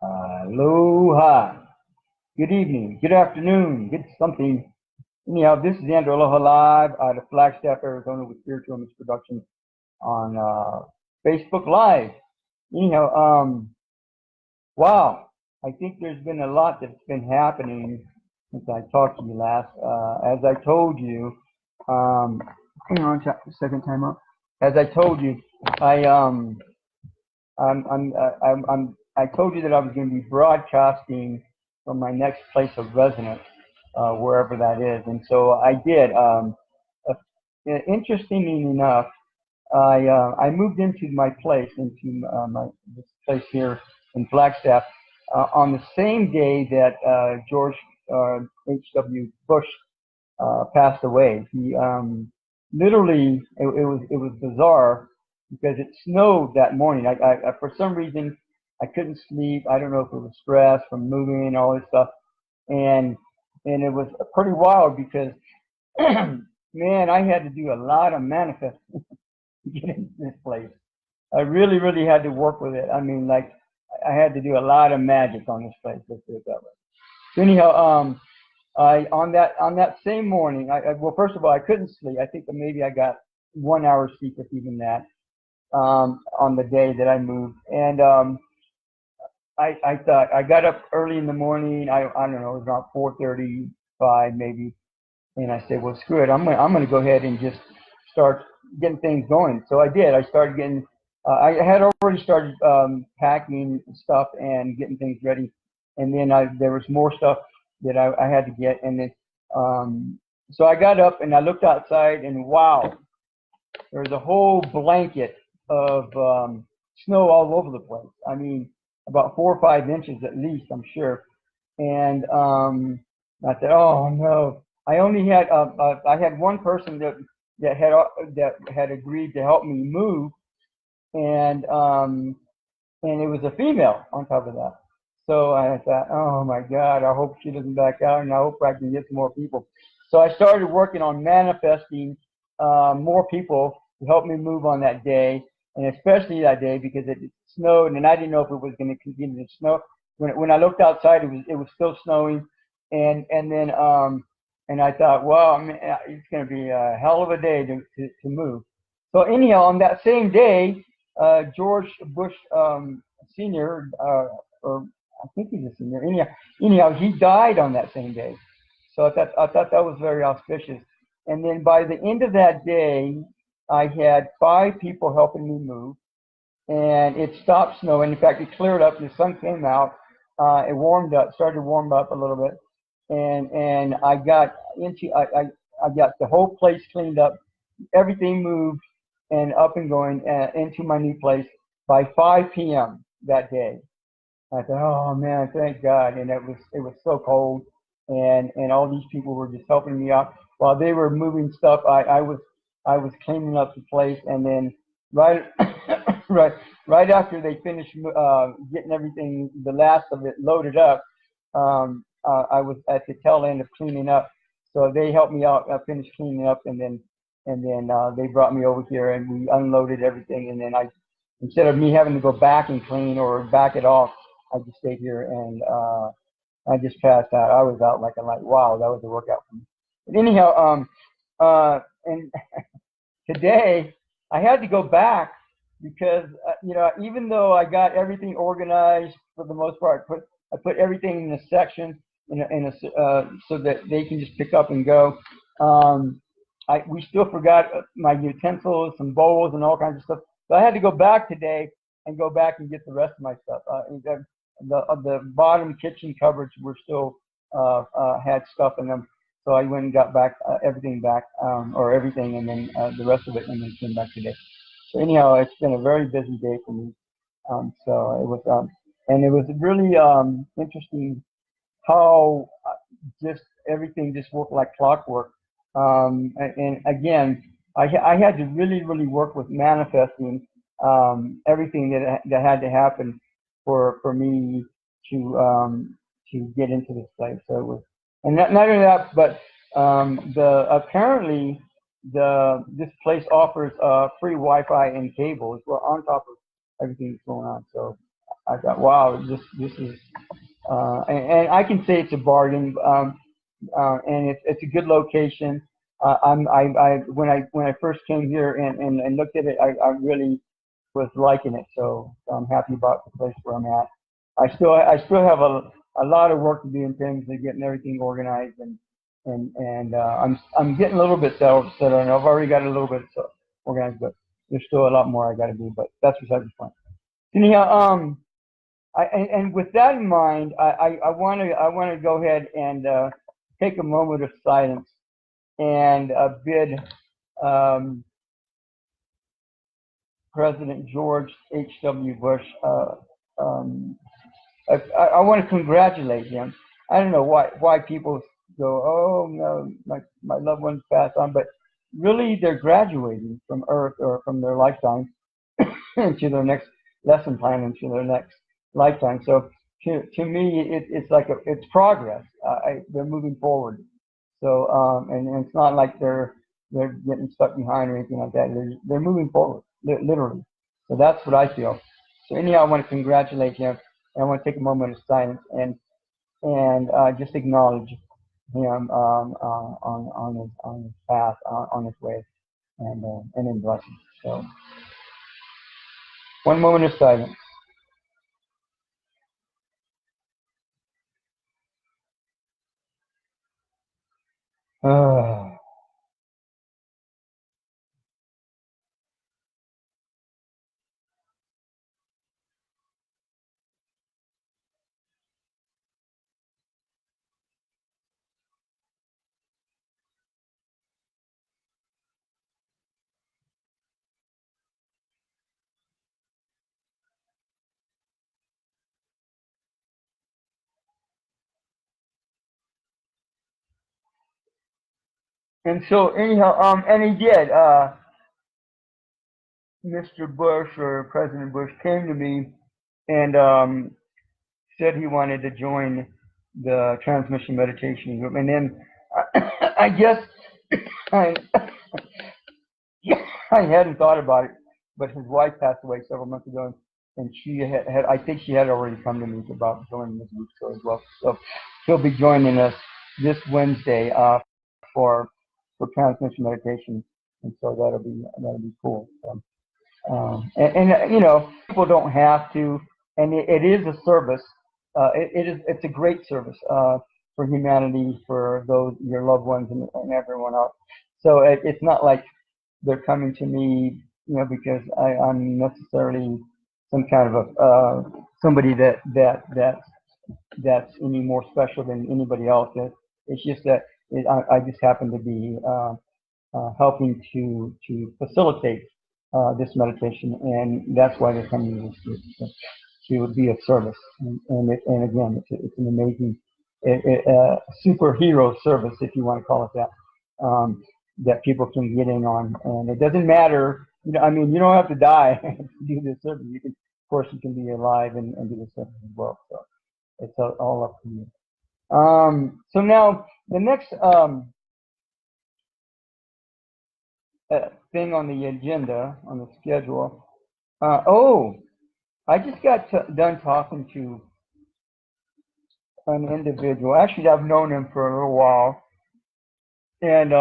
Aloha. Good evening, good afternoon, good something. Anyhow, this is Andrew Aloha Live out of Flagstaff, Arizona with Spiritual Image Productions on Facebook Live. Anyhow, wow, I think there's been a lot that's been happening since I talked to you last. As I told you, hang on a second time up. As I told you, I I told you that I was going to be broadcasting from my next place of residence, wherever that is, and so I did. Interestingly enough, I moved into my place, into this place here in Flagstaff, on the same day that George H.W. Bush passed away. He literally, it was bizarre because it snowed that morning. I for some reason I couldn't sleep. I don't know if it was stress from moving and all this stuff, and it was pretty wild because man, I had to do a lot of manifesting to get into this place. I really had to work with it. I mean, like I had to do a lot of magic on this place. Let's do it that way. So anyhow, I on that same morning, well, first of all, I couldn't sleep. I think that maybe I got 1 hour sleep, if even that, on the day that I moved. And I thought I got up early in the morning. I don't know, it was around 4:35 maybe, and I said, well, screw it. I'm gonna go ahead and just start getting things going. So I did. I started getting. I had already started packing stuff and getting things ready, and then there was more stuff that I had to get, and then so I got up and I looked outside, and wow, there was a whole blanket of snow all over the place. I mean, about 4 or 5 inches at least, I'm sure. And I said, oh no. I only had I had one person that had agreed to help me move, and it was a female on top of that. So I thought, oh my God, I hope she doesn't back out, and I hope I can get some more people. So I started working on manifesting more people to help me move on that day, and especially that day because it snowed, and I didn't know if it was going to continue to snow. When I looked outside, it was still snowing, and then and I thought, wow, I mean, it's going to be a hell of a day to move. So anyhow, on that same day, George Bush Senior, or I think he's a senior. Anyhow, he died on that same day. So I thought that was very auspicious. And then by the end of that day, I had 5 people helping me move, and it stopped snowing. In fact, it cleared up. The sun came out. It warmed up, started to warm up a little bit, and I got I got the whole place cleaned up. Everything moved and up and going into my new place by 5 p.m. that day. I thought, oh man, thank God. And it was so cold, and all these people were just helping me out while they were moving stuff. I was cleaning up the place, and then right right right after they finished getting everything, the last of it loaded up, I was at the tail end of cleaning up. So they helped me out, finish cleaning up, and then they brought me over here, and we unloaded everything, and then I, instead of me having to go back and clean or back it off, I just stayed here, and I just passed out. I was out like a light. Wow, that was a workout for me. But anyhow, and today I had to go back because you know, even though I got everything organized for the most part, I put everything in a section so that they can just pick up and go. We still forgot my utensils, some bowls, and all kinds of stuff. So I had to go back today and go back and get the rest of my stuff. The bottom kitchen cupboards were still had stuff in them, so I went and got back everything back, or everything, and then the rest of it, and then came back today. So anyhow, it's been a very busy day for me. So it was, and it was really interesting how just everything just worked like clockwork. And again, I had to really work with manifesting everything that had to happen for me to get into this place. So it was, and not only that, but apparently this place offers free Wi-Fi and cable as well on top of everything that's going on. So I thought, wow, this is, and I can say it's a bargain, and it's a good location. When I first came here and looked at it, I really was liking it. So I'm happy about the place where I'm at. I still have a lot of work to do in terms of getting everything organized, and I'm getting a little bit settled. And I've already got a little bit organized, but there's still a lot more I got to do. But that's besides the point. Anyhow, and with that in mind, I want to go ahead and take a moment of silence and bid President George H.W. Bush. I want to congratulate him. I don't know why people go, oh no, my loved ones passed on, but really they're graduating from Earth or from their lifetime into their next lesson plan, into their next lifetime. So to me, it's like it's progress. They're moving forward. So and it's not like they're getting stuck behind or anything like that. They're moving forward, literally. So that's what I feel. So anyhow, I want to congratulate him. And I want to take a moment of silence and just acknowledge him on his path, on his way, and in blessing. So one moment of silence. And so anyhow, and he did. Mr. Bush or President Bush came to me and said he wanted to join the transmission meditation group, and then I guess I I hadn't thought about it, but his wife passed away several months ago, and she had I think she had already come to me about joining this group so as well. So she'll be joining us this Wednesday for transmission meditation, and so that'll be cool. So, and you know, people don't have to, and it is a service. It's a great service for humanity, for those your loved ones and everyone else. So it's not like they're coming to me, you know, because I'm necessarily some kind of a somebody that's any more special than anybody else. It's just that I just happen to be helping to facilitate this meditation, and that's why they're coming to this group, to be of service. And again, it's an amazing superhero service, if you want to call it that, that people can get in on. And it doesn't matter, you know, I mean, you don't have to die to do this service. You can, of course, you can be alive and do this service as well. So it's all up to you. So now the next thing on the agenda, on the schedule. I just got done talking to an individual. Actually, I've known him for a little while, and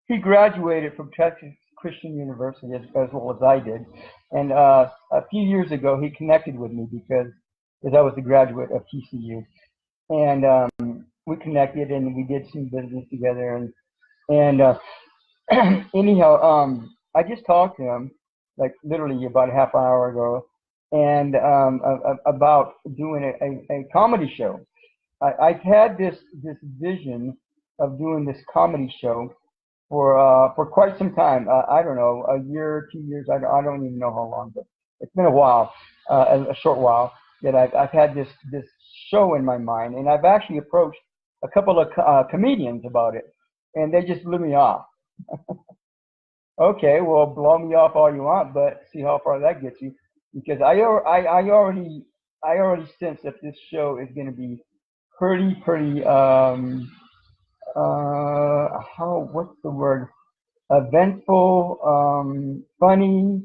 he graduated from Texas Christian University as well as I did. And a few years ago, he connected with me because I was a graduate of TCU, and we connected and we did some business together. And anyhow, I just talked to him like literally about a half an hour ago, and about doing a comedy show. I've had this vision of doing this comedy show for quite some time. I don't know, a year, 2 years. I don't even know how long, but it's been a while, a short while that I've had this show in my mind, and I've actually approached a couple of comedians about it, and they just blew me off. Okay, well, blow me off all you want, but see how far that gets you. Because I already sense that this show is going to be pretty what's the word, eventful, funny,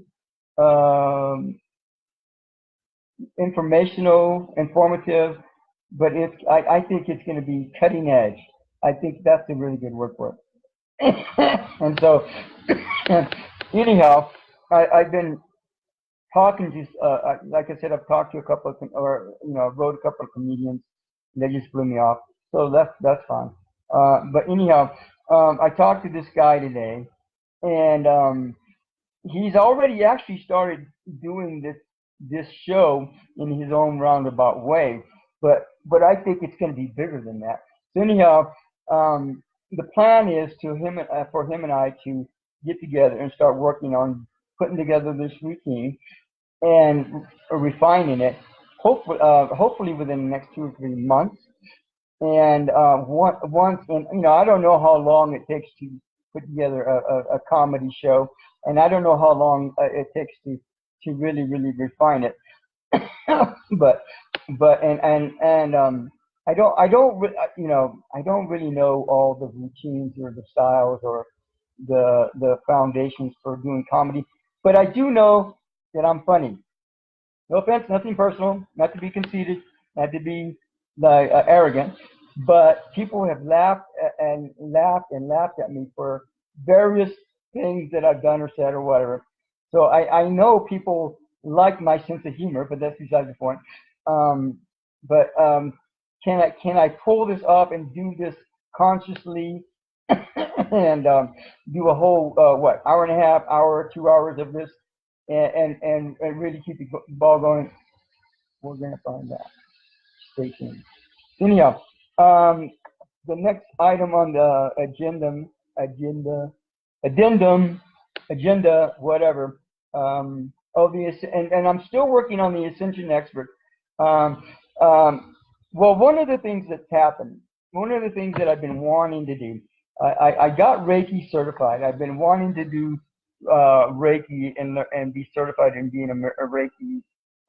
informational, informative, but I think it's going to be cutting edge. I think that's a really good word for it. And so, anyhow, I've been talking to, like I said, I've talked to a couple of, or wrote a couple of comedians. They just blew me off, so that's fine. But anyhow, I talked to this guy today, and he's already actually started doing this show in his own roundabout way. But I think it's going to be bigger than that. So anyhow, the plan is for him and I to get together and start working on putting together this routine and refining it. Hopefully within the next 2 or 3 months. And once, and I don't know how long it takes to put together a comedy show, and I don't know how long it takes to really refine it. but I don't really know all the routines or the styles or the foundations for doing comedy, but I do know that I'm funny. No offense, nothing personal, not to be conceited, not to be like arrogant, but people have laughed and laughed and laughed at me for various things that I've done or said or whatever. So I know people like my sense of humor, but that's beside the point. But can I pull this off and do this consciously and do a whole hour and a half, hour, 2 hours of this, and really keep the ball going? We're gonna find out. Stay tuned. Anyhow, the next item on the agenda, whatever. And I'm still working on the Ascension Expert. Well, one of the things that's happened, one of the things that I've been wanting to do, I got Reiki certified. I've been wanting to do Reiki and be certified in being a Reiki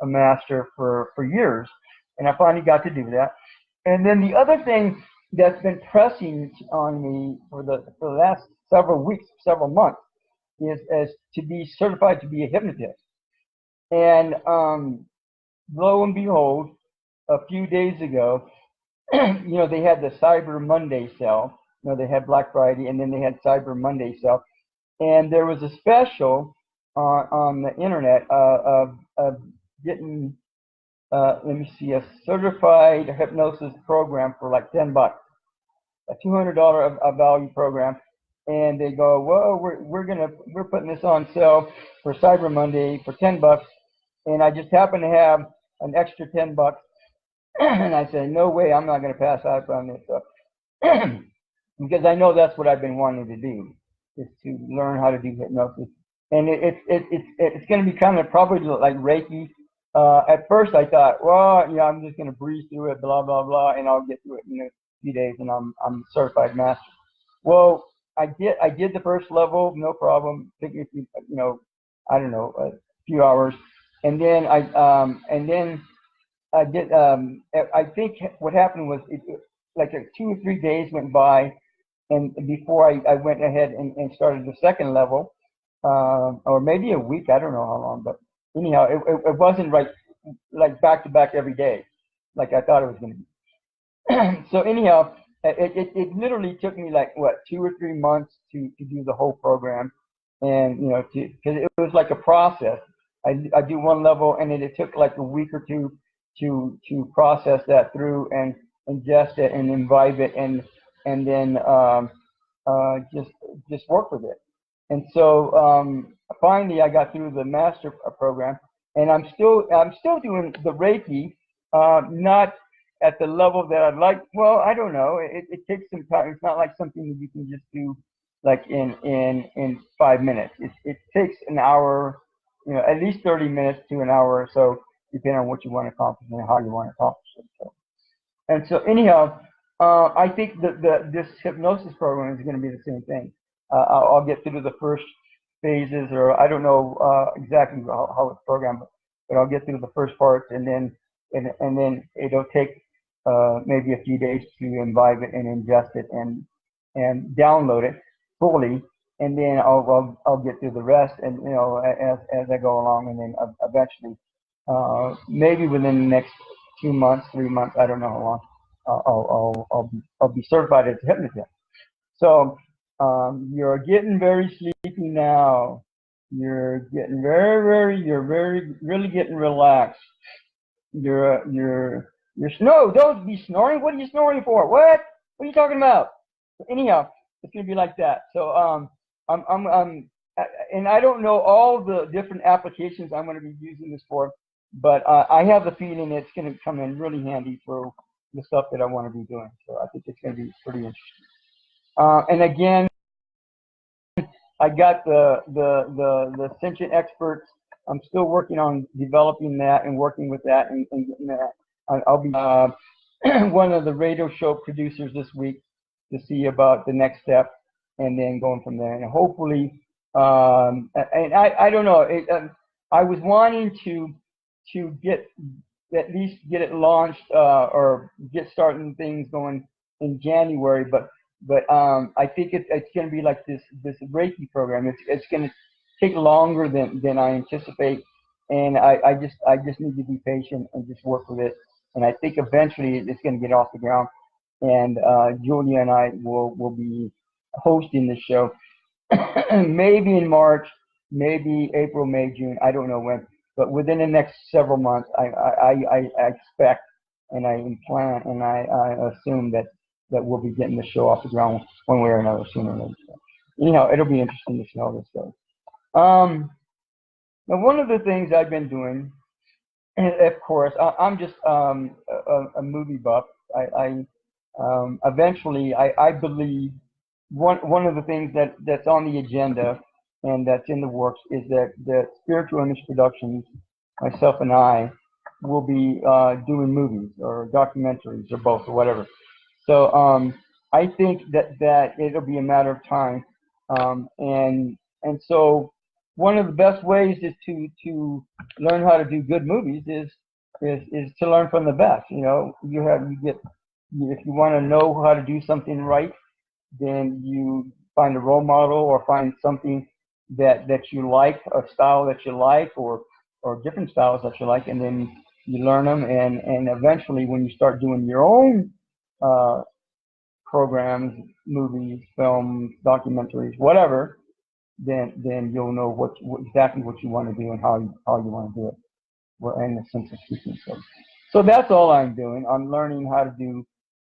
master for years, and I finally got to do that. And then the other thing that's been pressing on me for the last several weeks, several months, is as to be certified to be a hypnotist. And lo and behold, a few days ago, they had the Cyber Monday sale. They had Black Friday, and then they had Cyber Monday sale. And there was a special on the internet of getting, let me see, a certified hypnosis program for like $10, a $200 value program. And they go, well, we're putting this on sale for Cyber Monday for $10. And I just happen to have an extra $10. And I said, no way, I'm not going to pass up on this stuff. Because I know that's what I've been wanting to do, is to learn how to do hypnosis. And it's going to be kind of probably like Reiki. At first I thought, well, I'm just going to breeze through it, blah, blah, blah, and I'll get through it in a few days, and I'm a certified master. Well, I did the first level, no problem. Took me, I don't know, a few hours, and then I did. I think what happened was like 2 or 3 days went by, and before I went ahead and started the second level, or maybe a week. I don't know how long, but anyhow, it wasn't like back to back every day, like I thought it was going to be. So anyhow. It literally took me like 2 or 3 months to do the whole program, and because it was like a process. I do one level, and then it took like a week or two to process that through and ingest it and imbibe it, and then just work with it. And so finally I got through the master program, and I'm still doing the Reiki, not at the level that I'd like. Well, I don't know. It takes some time. It's not like something that you can just do like in 5 minutes. It takes an hour, at least 30 minutes to an hour or so, depending on what you want to accomplish and how you want to accomplish it. So anyhow, I think that this hypnosis program is going to be the same thing. I'll get through the first phases, or I don't know exactly how it's programmed, but I'll get through the first parts, and then it'll take maybe a few days to imbibe it and ingest it and download it fully, and then I'll get through the rest, and as I go along, and then eventually maybe within the next 2 months, 3 months. I don't know how long. I'll be certified as a hypnotist. So you're getting very sleepy now. You're getting really getting relaxed. Don't be snoring. What are you snoring for? What are you talking about? Anyhow, it's gonna be like that. So and I don't know all the different applications I'm going to be using this for, but I have the feeling it's going to come in really handy for the stuff that I want to be doing. So I think it's going to be pretty interesting. And again, I got the Ascension experts. I'm still working on developing that and working with that and getting that. I'll be one of the radio show producers this week to see about the next step, and then going from there. And hopefully, and I don't know. I was wanting to get at least get it launched or get starting things going in January, but I think it's going to be like this Reiki program. It's going to take longer than I anticipate, and I just need to be patient and just work with it. And I think eventually it's going to get off the ground. And Julia and I will be hosting the show, maybe in March, maybe April, May, June. I don't know when, but within the next several months, I expect and I plan and I assume that we'll be getting the show off the ground one way or another sooner or later. Anyhow, it'll be interesting to see how this goes. Now, one of the things I've been doing, and of course, I'm just a movie buff. Eventually, I believe one of the things that's on the agenda and that's in the works is that Spiritual Image Productions, myself and I, will be doing movies or documentaries or both or whatever. So I think that it'll be a matter of time, and so one of the best ways is to learn how to do good movies is to learn from the best. You know, if you want to know how to do something right, then you find a role model or find something that you like, a style that you like, or different styles that you like, and then you learn them, and eventually when you start doing your own programs, movies, films, documentaries, whatever, then you'll know exactly what you want to do and how you want to do it. We're in the sense of speaking. So that's all I'm doing. I'm learning how to do.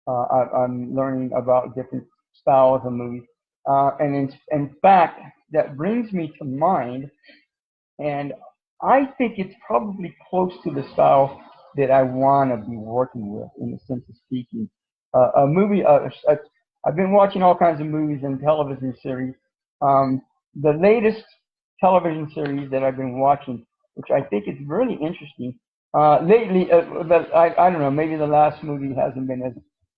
I'm learning about different styles of movies, and in fact, that brings me to mind, and I think it's probably close to the style that I want to be working with, in the sense of speaking. A movie. I've been watching all kinds of movies and television series. The latest television series that I've been watching, which I think is really interesting. Lately, I don't know. Maybe the last movie hasn't been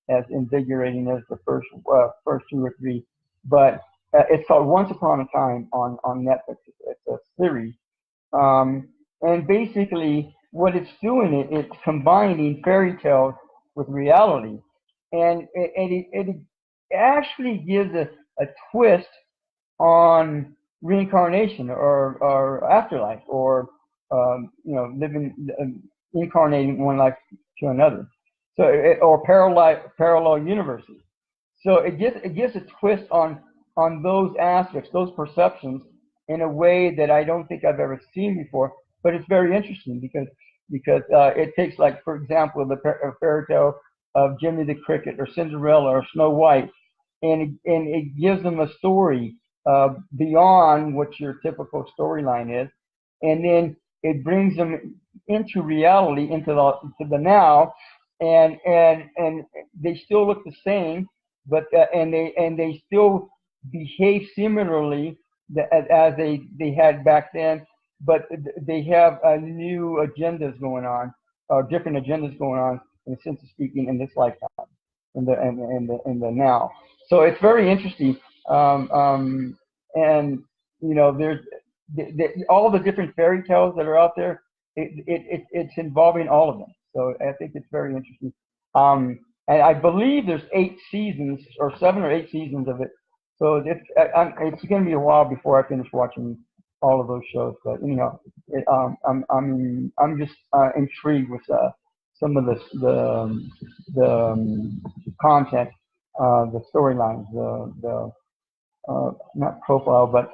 as invigorating as the first two or three, but it's called Once Upon a Time on Netflix. It's a series, and basically what it's doing, it's combining fairy tales with reality, and it actually gives a twist on reincarnation or afterlife, or living, incarnating one life to another, so or parallel universes. So it gives a twist on those aspects, those perceptions, in a way that I don't think I've ever seen before. But it's very interesting because it takes, like, for example, the fairy tale of Jimmy the Cricket or Cinderella or Snow White, and it gives them a story beyond what your typical storyline is, and then it brings them into reality, into the now, and they still look the same, but and they still behave similarly as they had back then, but they have new agendas going on, or different agendas going on, in the sense of speaking, in this lifetime, in the now. So it's very interesting, and there's all the different fairy tales that are out there. It's involving all of them. So I think it's very interesting. And I believe there's 8 seasons, or 7 or 8 seasons of it. So it's going to be a while before I finish watching all of those shows. But anyhow, I'm just intrigued with some of the content, the storylines, the not profile, but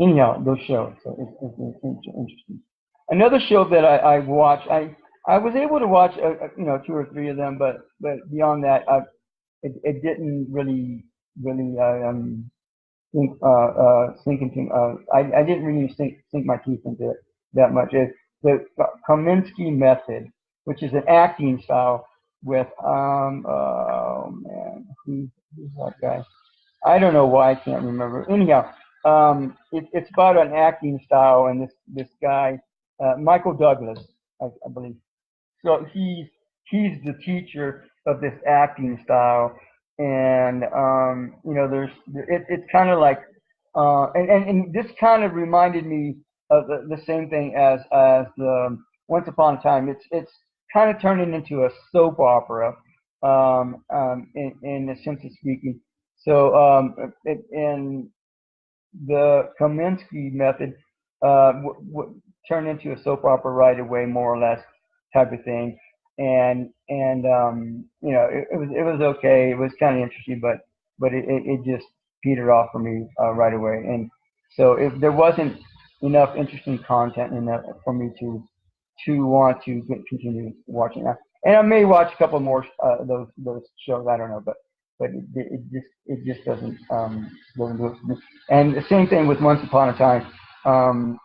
anyhow, those shows. So it's interesting. Another show that I watched, I was able to watch two or three of them, but beyond that, it didn't really sink into. I didn't really sink my teeth into it that much. It's the Kominsky method, which is an acting style with oh man, who's that guy? I don't know why I can't remember. Anyhow, it's about an acting style, and this guy, Michael Douglas, I believe. So he's the teacher of this acting style, and it's kind of like, and this kind of reminded me of the same thing as the Once Upon a Time. It's kind of turning into a soap opera, in a sense of speaking. So in the Kominsky method, turned into a soap opera right away, more or less, type of thing. And it was okay. It was kind of interesting, but it just petered off for me right away. And so if there wasn't enough interesting content in that for me to want to continue watching that. And I may watch a couple more those shows. I don't know, but it just doesn't do it for me. And the same thing with Once Upon a Time.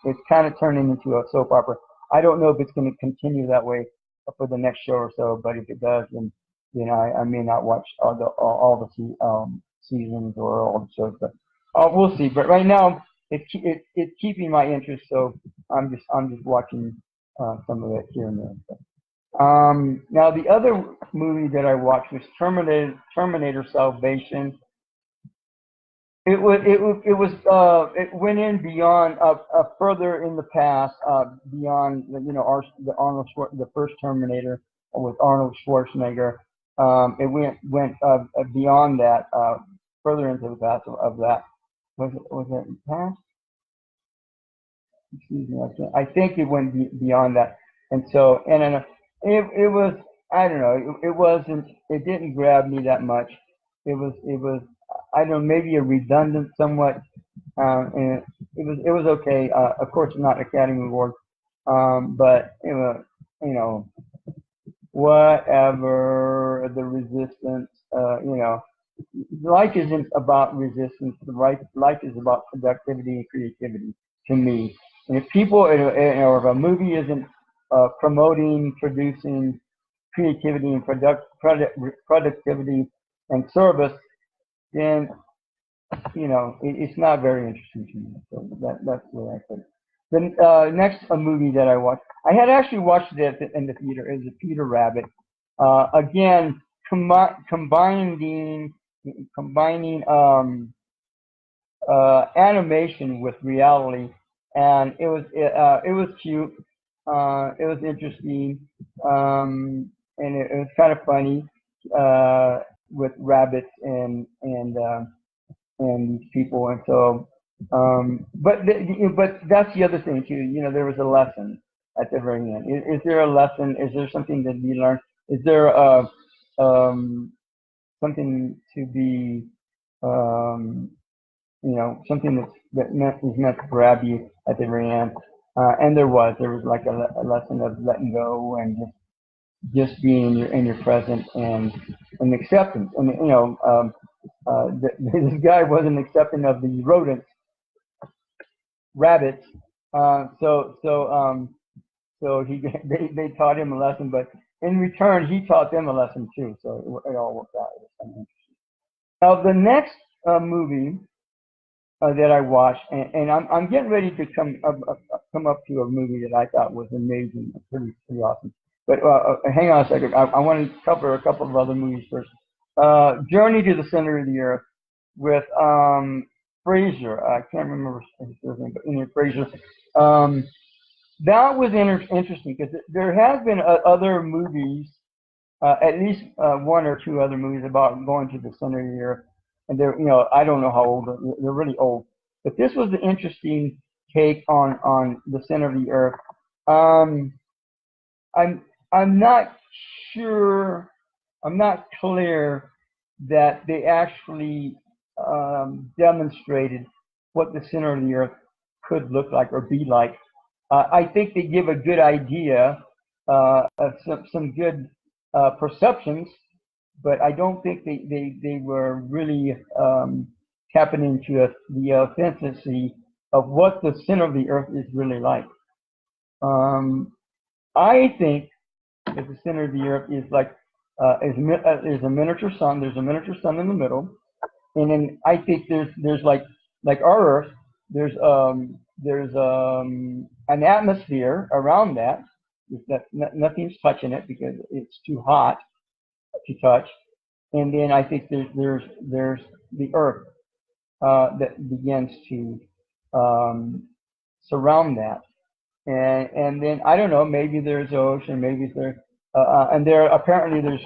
It's kind of turning into a soap opera. I don't know if it's going to continue that way for the next show or so, but if it does, then I may not watch all the seasons or all the shows, but we'll see. But right now, it's keeping my interest, so I'm just watching some of it here and there. So. Now the other movie that I watched was Terminator Salvation. It went in beyond further in the past, beyond the first Terminator with Arnold Schwarzenegger. It went beyond that, further into the past of that. Was it past? Excuse me, I think it went beyond that, and so it was, I don't know, it didn't grab me that much. It was I don't know, maybe a redundant somewhat, and it was okay. Of course, not Academy Award, but whatever, the resistance. Life isn't about resistance. Life is about productivity and creativity to me. And if people, or if a movie isn't promoting, producing creativity and productivity and service, then it's not very interesting to me. So that's what I think. The next movie that I watched, I had actually watched it in the theater, is Peter Rabbit. Again, combining animation with reality, and it was cute. It was interesting, and it was kind of funny with rabbits and these people, and so. But that's the other thing too. There was a lesson at the very end. Is there a lesson? Is there something that we learned? Is there something to be something is meant to grab you at the very end? And there was like a lesson of letting go and just being in your present and acceptance. And this guy wasn't accepting of the rodents, rabbits. So they taught him a lesson, but in return he taught them a lesson too. So it all worked out. It was kind of interesting. Now the next movie that I watched, and I'm getting ready to come up to a movie that I thought was amazing, pretty awesome. But hang on a second. I want to cover a couple of other movies first. Journey to the Center of the Earth with Fraser. I can't remember his name, but Fraser. That was interesting because there has been other movies, at least one or two other movies about going to the center of the Earth, and they're I don't know how old they're really old, But this was an interesting take on the center of the Earth. Um, I'm not sure. I'm not clear that they actually demonstrated what the center of the Earth could look like or be like. I think they give a good idea of some good perceptions, but I don't think they were really tapping into the authenticity of what the center of the Earth is really like. I think that the center of the Earth is like is a miniature sun. There's a miniature sun in the middle, and then I think there's like our Earth. There's an atmosphere around that. Nothing's touching it because it's too hot to touch. And then I think there's the Earth that begins to surround that. And then I don't know, maybe there's ocean, maybe there's and there apparently there's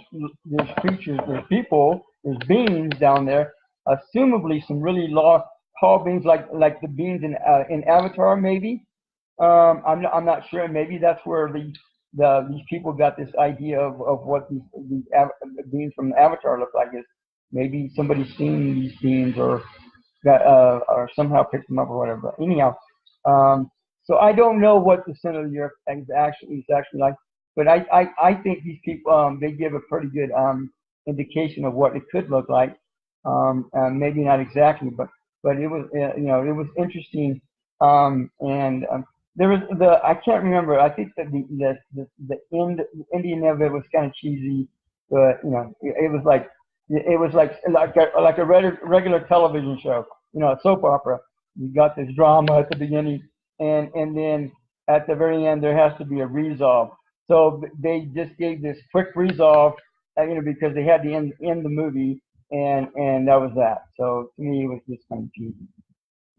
creatures, there's people, there's beings down there, assumably some really tall beings like the beings in Avatar maybe. I'm not sure. Maybe that's where these people got this idea of what these beings from Avatar look like. Is maybe somebody's seen these beings or got or somehow picked them up or whatever. But anyhow. So I don't know what the center of the Earth is actually like, but I think these people they give a pretty good indication of what it could look like. Maybe not exactly, but it was it was interesting. And there was I can't remember. I think that the ending of it was kind of cheesy, but it was like a regular television show, a soap opera. You got this drama at the beginning. And then at the very end there has to be a resolve. So they just gave this quick resolve, because they had to end the movie, and that was that. So to me, it was just kind of cheesy.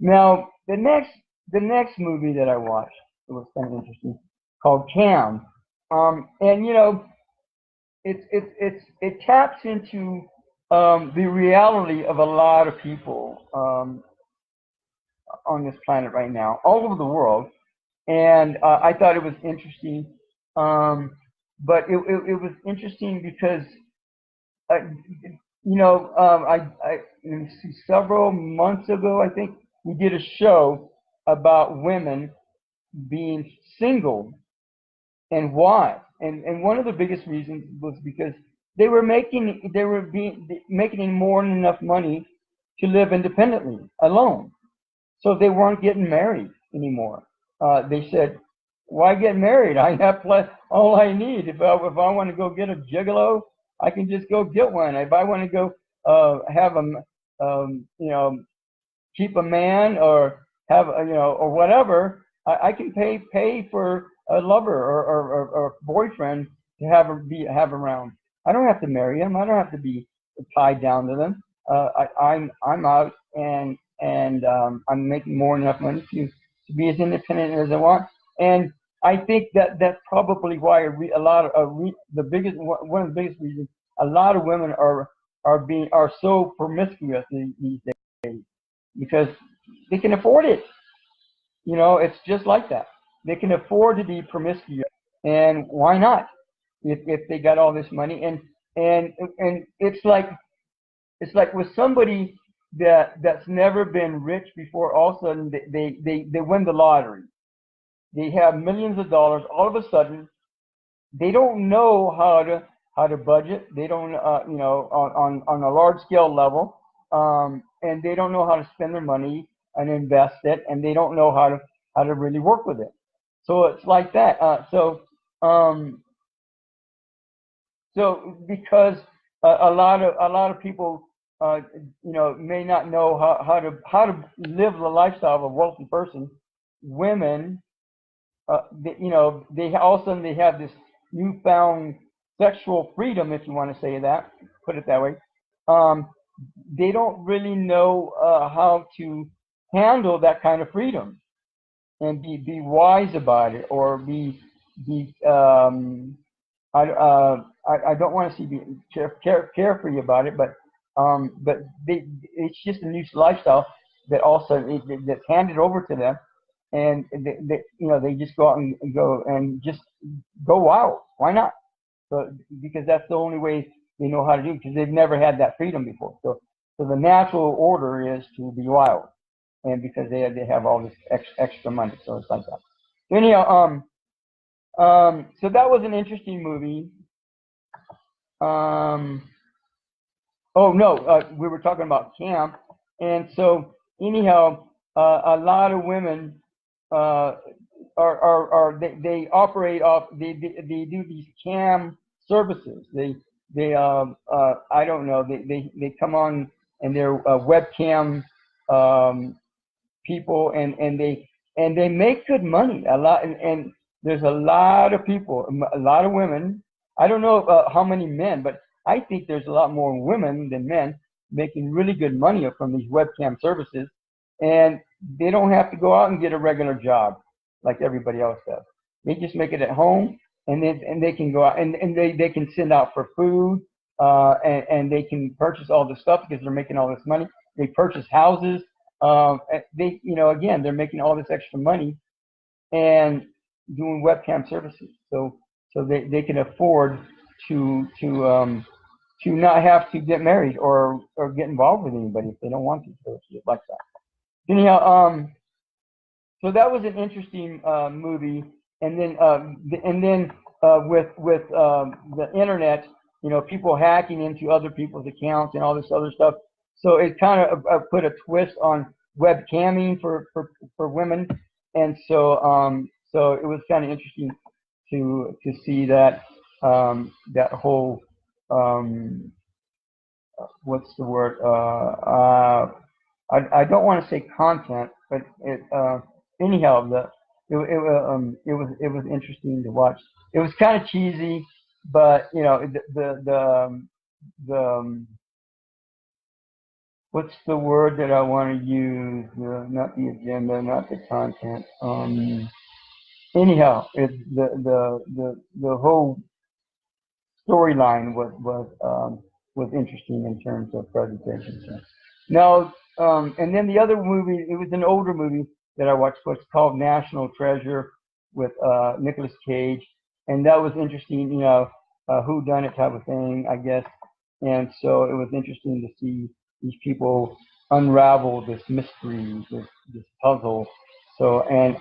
Now the next movie that I watched, it was kind of interesting, called Cam, and it taps into the reality of a lot of people on this planet right now, all over the world, and I thought it was interesting. But it was interesting because let me see, several months ago, I think we did a show about women being single and why. And one of the biggest reasons was because they were making more than enough money to live independently, alone. So they weren't getting married anymore. They said, "Why get married? I have all I need. If I want to go get a gigolo, I can just go get one. If I want to go have keep a man or have or whatever, I can pay for a lover or boyfriend to have around. I don't have to marry him. I don't have to be tied down to them. I'm out and I'm making more than enough money to be as independent as I want." And I think that that's probably why one of the biggest reasons a lot of women are so promiscuous these days, because they can afford it. It's just like that. They can afford to be promiscuous, and why not? If they got all this money, and it's like with somebody that's never been rich before, all of a sudden they win the lottery. They have millions of dollars. All of a sudden, they don't know how to budget. They don't on a large scale level, and they don't know how to spend their money and invest it, and they don't know how to really work with it. So it's like that. So because a lot of people may not know how to live the lifestyle of a wealthy person. Women, they all of a sudden they have this newfound sexual freedom, if you want to say that, put it that way. They don't really know how to handle that kind of freedom and be wise about it, or I don't want to see be carefree about it, but it's just a new lifestyle, that all of a sudden that's handed over to them, and they just go out and go and just go wild. Why not? So because that's the only way they know how to do it, because they've never had that freedom before. So the natural order is to be wild, and because they have all this extra money, so it's like that. Anyhow, so that was an interesting movie. Oh no, we were talking about camp, and so anyhow, a lot of women they operate off. They do these cam services. They I don't know. They come on and they're webcam people, and they make good money a lot. And there's a lot of people, a lot of women. I don't know how many men, but I think there's a lot more women than men making really good money from these webcam services, and they don't have to go out and get a regular job like everybody else does. They just make it at home, and they can go out and they can send out for food, and they can purchase all this stuff because they're making all this money. They purchase houses. They again, they're making all this extra money and doing webcam services. So they can afford to not have to get married or get involved with anybody if they don't want to. So it's like that. Anyhow, so that was an interesting movie. And then with the internet, people hacking into other people's accounts and all this other stuff. So it kind of put a twist on webcamming for women, and so it was kind of interesting to see that that whole what's the word? I don't want to say content, but anyhow, it was interesting to watch. It was kind of cheesy, but the what's the word that I want to use? Not the agenda, not the content. Anyhow, the whole storyline was interesting in terms of presentation. So. Now, and then the other movie, it was an older movie that I watched, was called National Treasure with Nicolas Cage, and that was interesting. Who done it type of thing, I guess. And so it was interesting to see these people unravel this mystery, this puzzle. So, and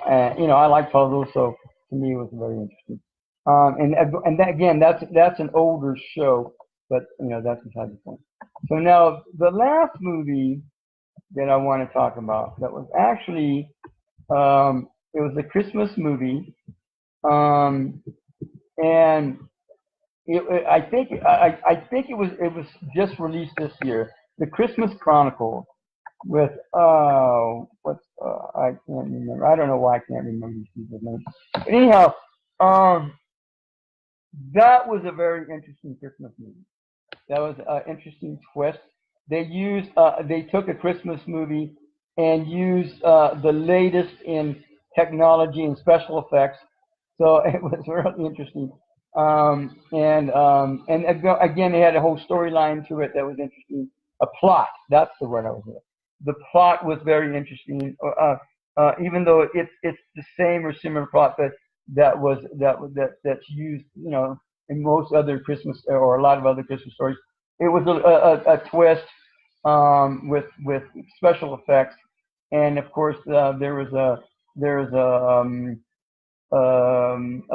I like puzzles, so to me it was very interesting. And that, again, that's an older show, but that's beside the point. So now the last movie that I want to talk about, that was actually it was a Christmas movie, and I think it was just released this year. The Christmas Chronicle with I can't remember. I don't know why I can't remember these people's names. But anyhow, that was a very interesting Christmas movie. That was an interesting twist. They took a Christmas movie and used the latest in technology and special effects. So it was really interesting. And again, they had a whole storyline to it that was interesting. A plot. That's the word I was with. The plot was very interesting. Even though it's the same or similar plot that's used, in most other Christmas or a lot of other Christmas stories. It was a twist with special effects, and of course there was a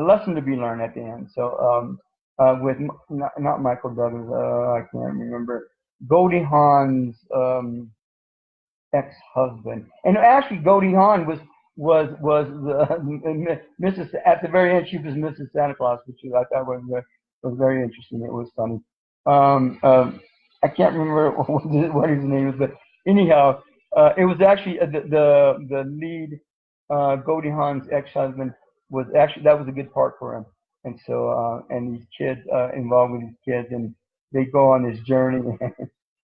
lesson to be learned at the end. So with not Michael Douglas, I can't remember, Goldie Hawn's ex-husband, and actually Goldie Hawn was Mrs. At the very end, she was Mrs. Santa Claus, which I thought was very interesting. It was funny. I can't remember what his name is, but anyhow, it was actually the lead. Goldie Hawn's ex-husband that was a good part for him, and so and these kids involved with these kids, and they go on this journey.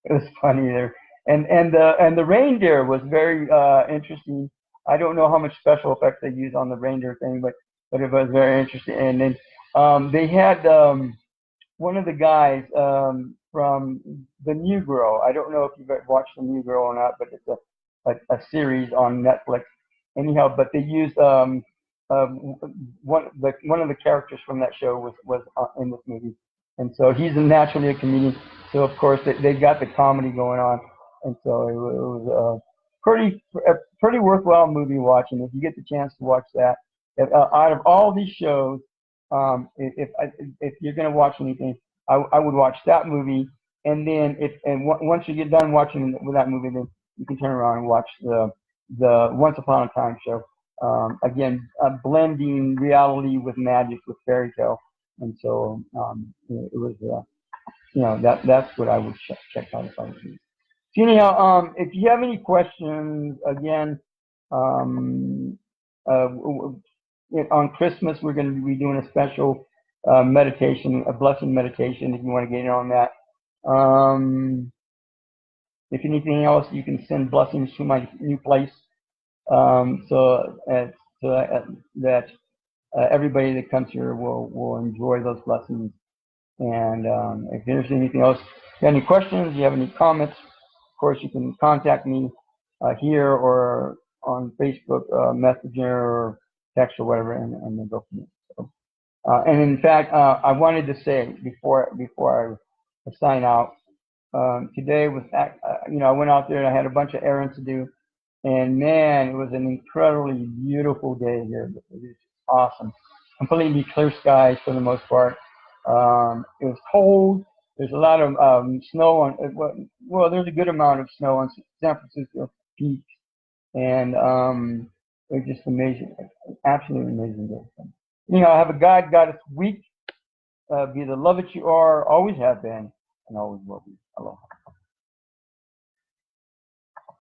It was funny there, and the reindeer was very interesting. I don't know how much special effects they used on the reindeer thing, but it was very interesting. And then they had one of the guys from The New Girl. I don't know if you've watched The New Girl or not, but a series on Netflix. Anyhow, but they used one of the characters from that show was in this movie, and so he's naturally a comedian. So of course they got the comedy going on, and so it was a pretty worthwhile movie watching. If you get the chance to watch that, out of all these shows, if you're gonna watch anything, I would watch that movie, and then once you get done watching with that movie, then you can turn around and watch the Once Upon a Time show. Again, blending reality with magic with fairy tale, and so it was that's what I would check out if I was you. So anyhow, if you have any questions, again, on Christmas we're going to be doing a special meditation, a blessing meditation. If you want to get in on that. If anything else, you can send blessings to my new place. So that everybody that comes here will enjoy those blessings. And if there's anything else, if you have any questions, you have any comments, of course you can contact me here or on Facebook Messenger or text or whatever, and then go from there. So, and in fact, I wanted to say before I sign out, today was I went out there and I had a bunch of errands to do. And man, it was an incredibly beautiful day here. It was awesome. Completely clear skies for the most part. It was cold. There's a lot of snow on. Well, there's a good amount of snow on San Francisco peaks, and it was just amazing, absolutely amazing day. Have a God Goddess week. Be the love that you are, always have been, and always will be. Aloha.